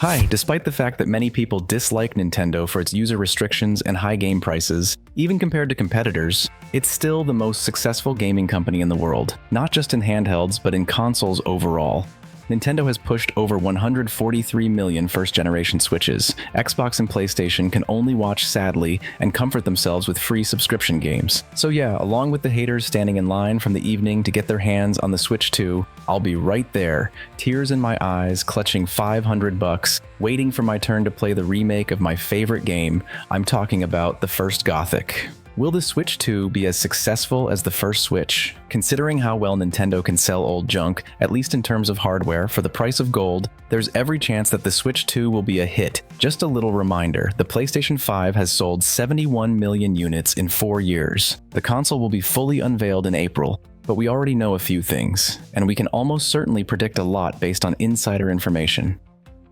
Hi, despite the fact that many people dislike Nintendo for its user restrictions and high game prices, even compared to competitors, it's still the most successful gaming company in the world, not just in handhelds but in consoles overall. Nintendo has pushed over 143 million first-generation Switches. Xbox and PlayStation can only watch sadly and comfort themselves with free subscription games. So yeah, along with the haters standing in line from the evening to get their hands on the Switch 2, I'll be right there, tears in my eyes, clutching $500, waiting for my turn to play the remake of my favorite game. I'm talking about the first Gothic. Will the Switch 2 be as successful as the first Switch? Considering how well Nintendo can sell old junk, at least in terms of hardware, for the price of gold, there's every chance that the Switch 2 will be a hit. Just a little reminder, the PlayStation 5 has sold 71 million units in 4 years. The console will be fully unveiled in April, but we already know a few things, and we can almost certainly predict a lot based on insider information.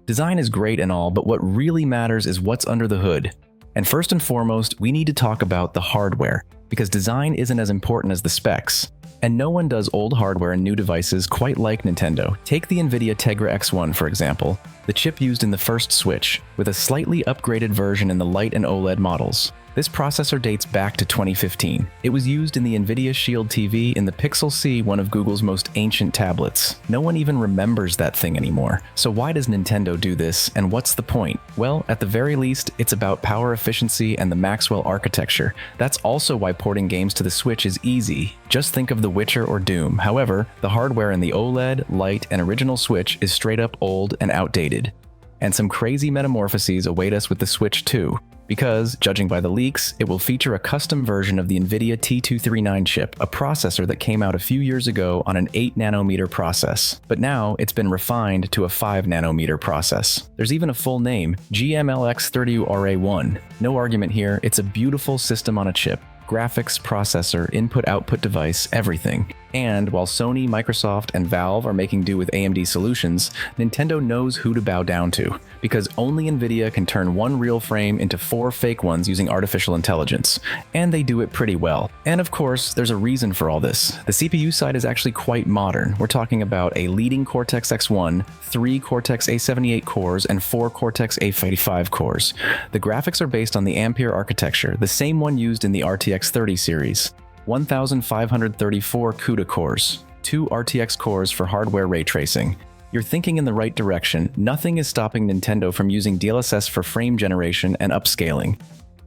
Design is great and all, but what really matters is what's under the hood. And first and foremost, we need to talk about the hardware, because design isn't as important as the specs. And no one does old hardware and new devices quite like Nintendo. Take the NVIDIA Tegra X1 for example, the chip used in the first Switch, with a slightly upgraded version in the Lite and OLED models. This processor dates back to 2015. It was used in the NVIDIA Shield TV in the Pixel C, one of Google's most ancient tablets. No one even remembers that thing anymore. So why does Nintendo do this, and what's the point? Well, at the very least, it's about power efficiency and the Maxwell architecture. That's also why porting games to the Switch is easy. Just think of The Witcher or Doom. However, the hardware in the OLED, Lite, and original Switch is straight up old and outdated. And some crazy metamorphoses await us with the Switch 2. Because, judging by the leaks, it will feature a custom version of the NVIDIA T239 chip, a processor that came out a few years ago on an 8nm process. But now, it's been refined to a 5nm process. There's even a full name, GMLX30RA1. No argument here, it's a beautiful system on a chip. Graphics, processor, input-output device, everything. And while Sony, Microsoft, and Valve are making do with AMD solutions, Nintendo knows who to bow down to, because only Nvidia can turn one real frame into 4 fake ones using artificial intelligence. And they do it pretty well. And of course, there's a reason for all this. The CPU side is actually quite modern. We're talking about a leading Cortex X1, 3 Cortex A78 cores, and 4 Cortex A55 cores. The graphics are based on the Ampere architecture, the same one used in the RTX 30 series. 1,534 CUDA cores, 2 RTX cores for hardware ray tracing. You're thinking in the right direction. Nothing is stopping Nintendo from using DLSS for frame generation and upscaling.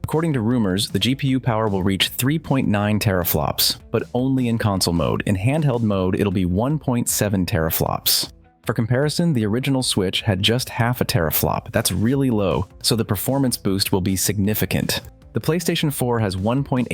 According to rumors, the GPU power will reach 3.9 teraflops, but only in console mode. In handheld mode, it'll be 1.7 teraflops. For comparison, the original Switch had just half a teraflop. That's really low, so the performance boost will be significant. The PlayStation 4 has 1.84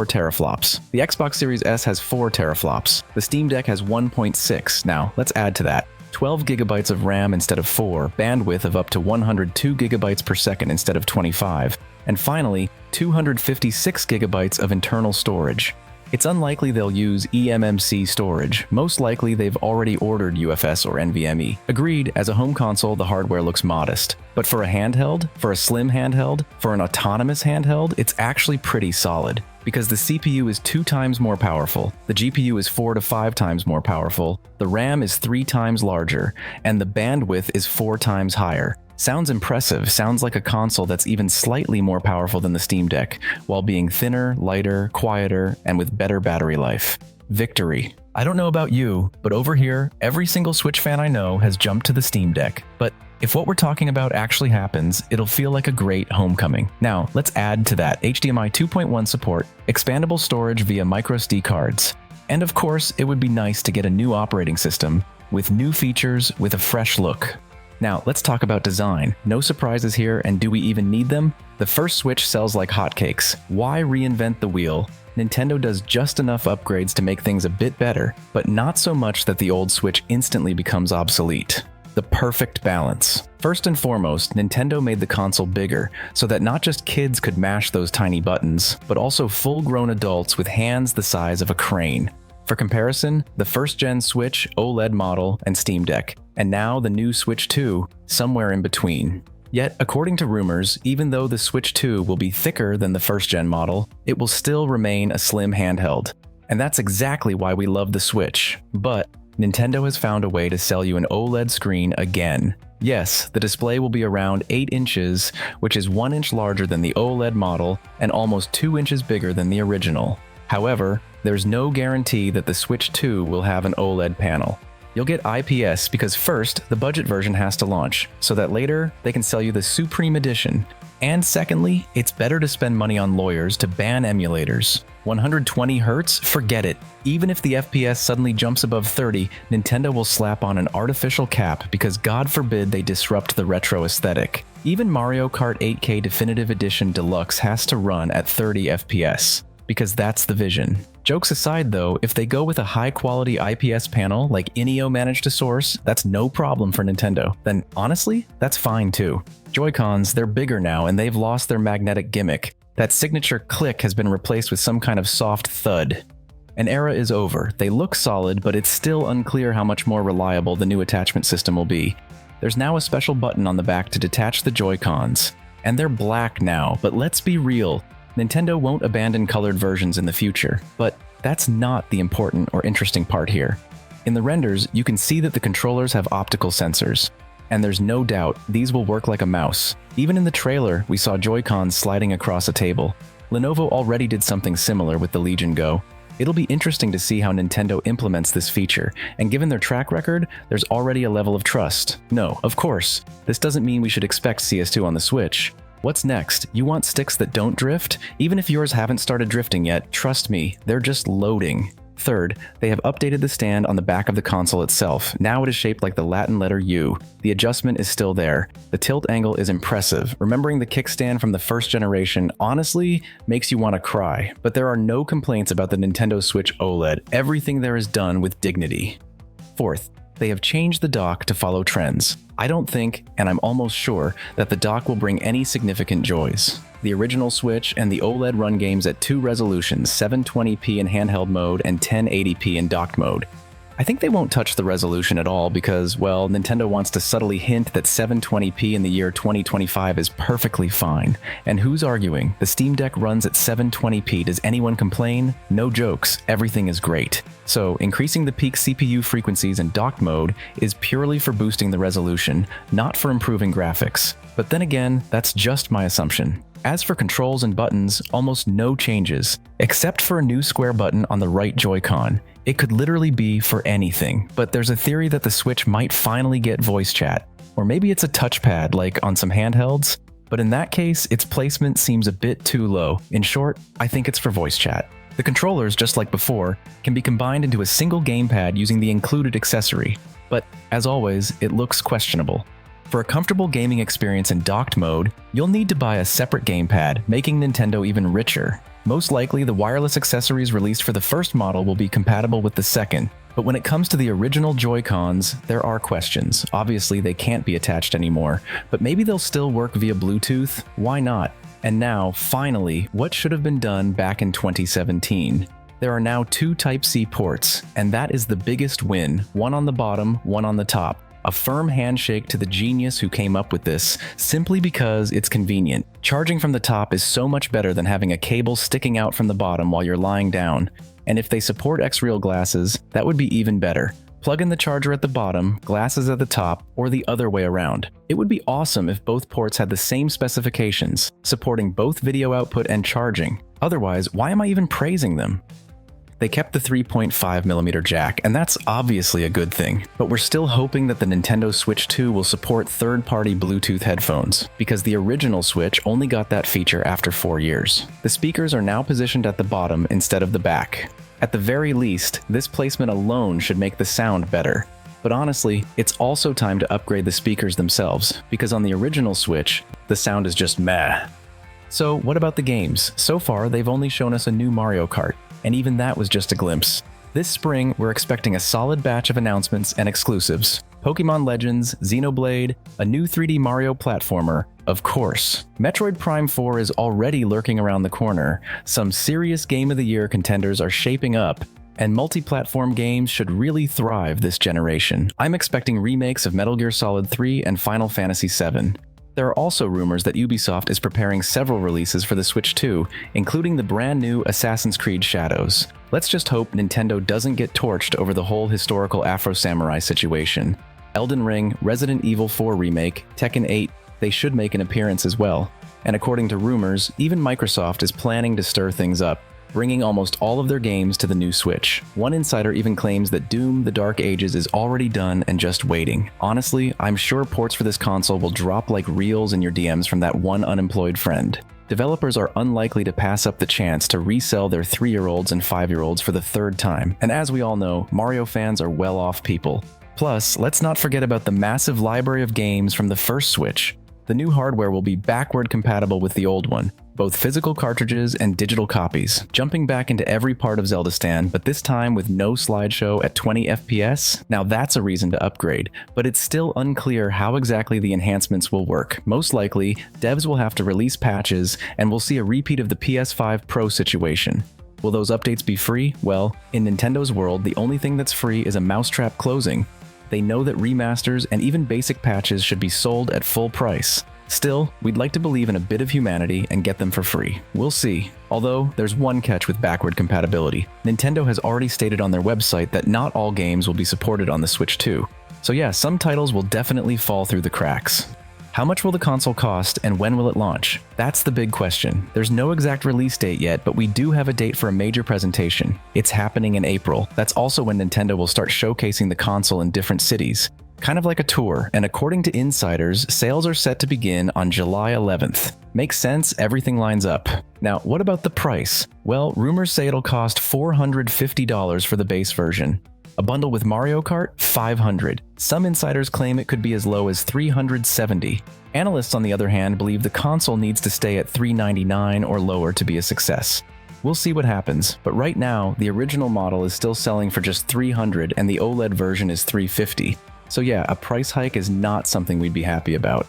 teraflops. The Xbox Series S has 4 teraflops. The Steam Deck has 1.6. Now, let's add to that. 12 gigabytes of RAM instead of 4, bandwidth of up to 102 gigabytes per second instead of 25, and finally, 256 gigabytes of internal storage. It's unlikely they'll use eMMC storage. Most likely they've already ordered UFS or NVMe. Agreed, as a home console, the hardware looks modest. But for a handheld, for a slim handheld, for an autonomous handheld, it's actually pretty solid. Because the CPU is 2 times more powerful, the GPU is 4 to 5 times more powerful, the RAM is 3 times larger, and the bandwidth is 4 times higher. Sounds impressive, sounds like a console that's even slightly more powerful than the Steam Deck, while being thinner, lighter, quieter, and with better battery life. Victory. I don't know about you, but over here, every single Switch fan I know has jumped to the Steam Deck. But if what we're talking about actually happens, it'll feel like a great homecoming. Now, let's add to that HDMI 2.1 support, expandable storage via microSD cards. And of course, it would be nice to get a new operating system, with new features, with a fresh look. Now, let's talk about design. No surprises here, and do we even need them? The first Switch sells like hotcakes. Why reinvent the wheel? Nintendo does just enough upgrades to make things a bit better, but not so much that the old Switch instantly becomes obsolete. The perfect balance. First and foremost, Nintendo made the console bigger, so that not just kids could mash those tiny buttons, but also full-grown adults with hands the size of a crane. For comparison, the first-gen Switch, OLED model, and Steam Deck, and now the new Switch 2, somewhere in between. Yet, according to rumors, even though the Switch 2 will be thicker than the first-gen model, it will still remain a slim handheld. And that's exactly why we love the Switch. But Nintendo has found a way to sell you an OLED screen again. Yes, the display will be around 8 inches, which is 1 inch larger than the OLED model and almost 2 inches bigger than the original. However, there's no guarantee that the Switch 2 will have an OLED panel. You'll get IPS because first, the budget version has to launch, so that later they can sell you the Supreme Edition. And secondly, it's better to spend money on lawyers to ban emulators. 120 Hz? Forget it. Even if the FPS suddenly jumps above 30, Nintendo will slap on an artificial cap because God forbid they disrupt the retro aesthetic. Even Mario Kart 8K Definitive Edition Deluxe has to run at 30 FPS, because that's the vision. Jokes aside though, if they go with a high-quality IPS panel like Inio managed to source, that's no problem for Nintendo. Then honestly, that's fine too. Joy-Cons, they're bigger now and they've lost their magnetic gimmick. That signature click has been replaced with some kind of soft thud. An era is over. They look solid, but it's still unclear how much more reliable the new attachment system will be. There's now a special button on the back to detach the Joy-Cons. And they're black now, but let's be real. Nintendo won't abandon colored versions in the future, but that's not the important or interesting part here. In the renders, you can see that the controllers have optical sensors, and there's no doubt these will work like a mouse. Even in the trailer, we saw Joy-Cons sliding across a table. Lenovo already did something similar with the Legion Go. It'll be interesting to see how Nintendo implements this feature, and given their track record, there's already a level of trust. No, of course, this doesn't mean we should expect CS2 on the Switch. What's next? You want sticks that don't drift? Even if yours haven't started drifting yet, trust me, they're just loading. Third, they have updated the stand on the back of the console itself. Now it is shaped like the Latin letter U. The adjustment is still there. The tilt angle is impressive. Remembering the kickstand from the first generation honestly makes you want to cry. But there are no complaints about the Nintendo Switch OLED. Everything there is done with dignity. Fourth, they have changed the dock to follow trends. I don't think, and I'm almost sure, that the dock will bring any significant joys. The original Switch and the OLED run games at 2 resolutions, 720p in handheld mode and 1080p in docked mode. I think they won't touch the resolution at all because, well, Nintendo wants to subtly hint that 720p in the year 2025 is perfectly fine. And who's arguing? The Steam Deck runs at 720p. Does anyone complain? No jokes, everything is great. So, increasing the peak CPU frequencies in docked mode is purely for boosting the resolution, not for improving graphics. But then again, that's just my assumption. As for controls and buttons, almost no changes, except for a new square button on the right Joy-Con. It could literally be for anything, but there's a theory that the Switch might finally get voice chat. Or maybe it's a touchpad like on some handhelds, but in that case, its placement seems a bit too low. In short, I think it's for voice chat. The controllers, just like before, can be combined into a single gamepad using the included accessory, but as always, it looks questionable. For a comfortable gaming experience in docked mode, you'll need to buy a separate gamepad, making Nintendo even richer. Most likely, the wireless accessories released for the first model will be compatible with the second, but when it comes to the original Joy-Cons, there are questions. Obviously, they can't be attached anymore, but maybe they'll still work via Bluetooth? Why not? And now, finally, what should have been done back in 2017? There are now 2 Type-C ports, and that is the biggest win, one on the bottom, one on the top. A firm handshake to the genius who came up with this, simply because it's convenient. Charging from the top is so much better than having a cable sticking out from the bottom while you're lying down. And if they support X-Real glasses, that would be even better. Plug in the charger at the bottom, glasses at the top, or the other way around. It would be awesome if both ports had the same specifications, supporting both video output and charging. Otherwise, why am I even praising them? They kept the 3.5mm jack, and that's obviously a good thing, but we're still hoping that the Nintendo Switch 2 will support third-party Bluetooth headphones, because the original Switch only got that feature after 4 years. The speakers are now positioned at the bottom instead of the back. At the very least, this placement alone should make the sound better. But honestly, it's also time to upgrade the speakers themselves, because on the original Switch, the sound is just meh. So what about the games? So far, they've only shown us a new Mario Kart, and even that was just a glimpse. This spring, we're expecting a solid batch of announcements and exclusives. Pokémon Legends, Xenoblade, a new 3D Mario platformer, of course. Metroid Prime 4 is already lurking around the corner. Some serious Game of the Year contenders are shaping up, and multi-platform games should really thrive this generation. I'm expecting remakes of Metal Gear Solid 3 and Final Fantasy VII. There are also rumors that Ubisoft is preparing several releases for the Switch 2, including the brand new Assassin's Creed Shadows. Let's just hope Nintendo doesn't get torched over the whole historical Afro Samurai situation. Elden Ring, Resident Evil 4 Remake, Tekken 8, they should make an appearance as well. And according to rumors, even Microsoft is planning to stir things up, bringing almost all of their games to the new Switch. One insider even claims that Doom: The Dark Ages is already done and just waiting. Honestly, I'm sure ports for this console will drop like reels in your DMs from that one unemployed friend. Developers are unlikely to pass up the chance to resell their 3-year-olds and 5-year-olds for the third time, and as we all know, Mario fans are well-off people. Plus, let's not forget about the massive library of games from the first Switch. The new hardware will be backward compatible with the old one, both physical cartridges and digital copies, jumping back into every part of Zeldastan, but this time with no slideshow at 20 FPS. Now that's a reason to upgrade, but it's still unclear how exactly the enhancements will work. Most likely, devs will have to release patches, and we'll see a repeat of the PS5 Pro situation. Will those updates be free? Well, in Nintendo's world, the only thing that's free is a mousetrap closing. They know that remasters and even basic patches should be sold at full price. Still, we'd like to believe in a bit of humanity and get them for free. We'll see. Although, there's one catch with backward compatibility. Nintendo has already stated on their website that not all games will be supported on the Switch 2. So yeah, some titles will definitely fall through the cracks. How much will the console cost and when will it launch? That's the big question. There's no exact release date yet, but we do have a date for a major presentation. It's happening in April. That's also when Nintendo will start showcasing the console in different cities. Kind of like a tour, and according to insiders, sales are set to begin on July 11th. Makes sense, everything lines up. Now, what about the price? Well, rumors say it'll cost $450 for the base version. A bundle with Mario Kart, $500. Some insiders claim it could be as low as $370. Analysts, on the other hand, believe the console needs to stay at $399 or lower to be a success. We'll see what happens, but right now, the original model is still selling for just $300 and the OLED version is $350. So yeah, a price hike is not something we'd be happy about.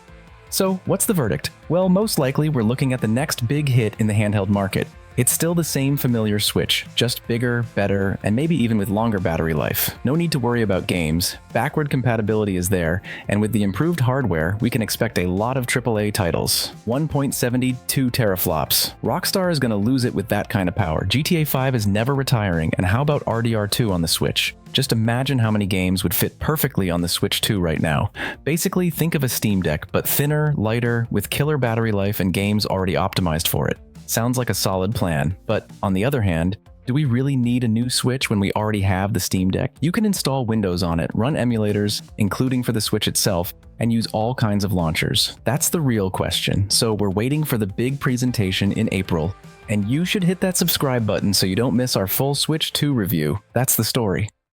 So, what's the verdict? Well, most likely we're looking at the next big hit in the handheld market. It's still the same familiar Switch, just bigger, better, and maybe even with longer battery life. No need to worry about games, backward compatibility is there, and with the improved hardware, we can expect a lot of AAA titles. 1.72 teraflops. Rockstar is gonna lose it with that kind of power. GTA 5 is never retiring, and how about RDR2 on the Switch? Just imagine how many games would fit perfectly on the Switch 2 right now. Basically, think of a Steam Deck, but thinner, lighter, with killer battery life and games already optimized for it. Sounds like a solid plan, but on the other hand, do we really need a new Switch when we already have the Steam Deck? You can install Windows on it, run emulators, including for the Switch itself, and use all kinds of launchers. That's the real question, so we're waiting for the big presentation in April, and you should hit that subscribe button so you don't miss our full Switch 2 review. That's the story.